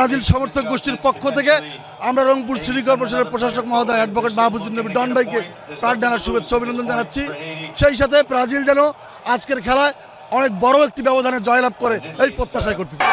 Brazil সমর্থক গোষ্ঠীর পক্ষ থেকে আমরা রংপুর সিটি কর্পোরেশনের প্রশাসক মহোদয় অ্যাডভোকেট মাহবুবুর নবী ডন ভাইকে প্রার্থনার শুভেচ্ছা অভিনন্দন জানাচ্ছি। সেই সাথে ব্রাজিল যেন আজকের খেলায় অনেক বড় একটি ব্যবধানে জয়লাভ করে এই প্রত্যাশা করতেছি।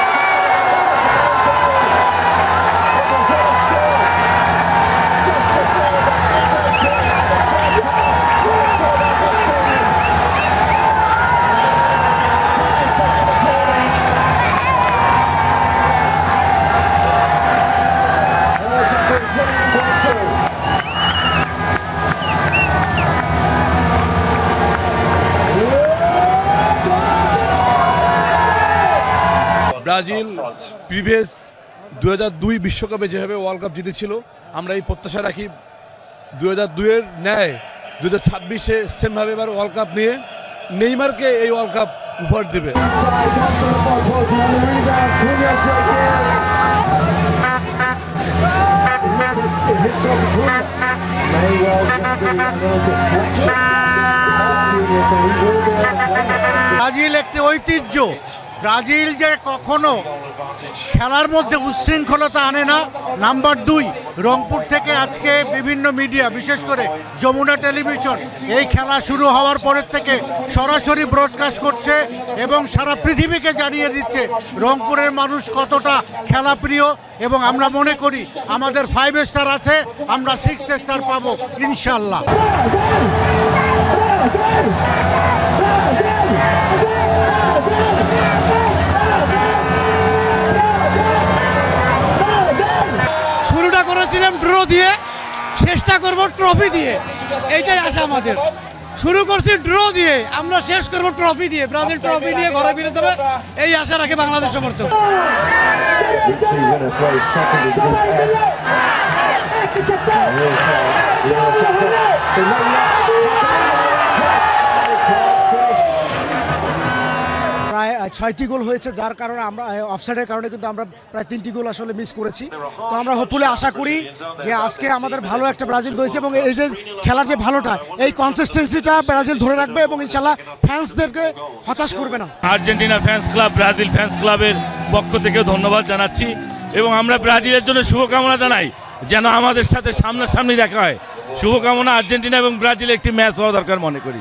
ব্রাজিল প্রিভিয়াস 2002 বিশ্বকাপে যেভাবে ওয়ার্ল্ড কাপ জিতেছিল, আমরা এই প্রত্যাশা রাখি 2002-এর ন্যায় 2026-এ সেমভাবে এবার ওয়ার্ল্ড কাপ নিয়ে নেইমারকে এই ওয়ার্ল্ড কাপ উপহার দেবে। ব্রাজিল একটি ঐতিহ্য। ব্রাজিল যে কখনো খেলার মধ্যে উচ্ছৃঙ্খলতা আনে না। নাম্বার 2, রংপুর থেকে আজকে বিভিন্ন মিডিয়া, বিশেষ করে যমুনা টেলিভিশন এই খেলা শুরু হওয়ার পরের থেকে সরাসরি ব্রডকাস্ট করছে এবং সারা পৃথিবীকে জানিয়ে দিচ্ছে রংপুরের মানুষ কতটা খেলাপ্রিয়। এবং আমরা মনে করি আমাদের 5 স্টার আছে, আমরা 6 স্টার পাবো ইনশাল্লাহ। শুরুটা করেছিলাম ড্র দিয়ে, শেষটা করব ট্রফি দিয়ে, এইটাই আশা আমাদের। শুরু করছি ড্র দিয়ে, আমরা শেষ করব ট্রফি দিয়ে। ব্রাজিল ট্রফি নিয়ে ঘরে ফিরে যাবে এই আশা রাখে বাংলাদেশ সমর্থক। প্রায় 6টি গোল হয়েছে, যার কারণে আমরা অফসাইডের কারণে কিন্তু আমরা প্রায় 3টি গোল আসলে মিস করেছি। তো আমরা হোপফুলি আশা করি যে আজকে আমাদের ভালো একটা ব্রাজিল হয়েছে এবং এই যে খেলার যে ভালোটা, এই কনসিস্টেন্সিটা ব্রাজিল ধরে রাখবে এবং ইনশাল্লাহ ফ্যান্সদেরকে হতাশ করবে না। Argentina fans club, Brazil fans ক্লাবের পক্ষ থেকে ধন্যবাদ জানাচ্ছি এবং আমরা ব্রাজিলের জন্য শুভকামনা জানাই যেন আমাদের সাথে সামনাসামনি দেখা হয়। শুভকামনা। আর্জেন্টিনা এবং ব্রাজিল একটি ম্যাচ হওয়া দরকার মনে করি।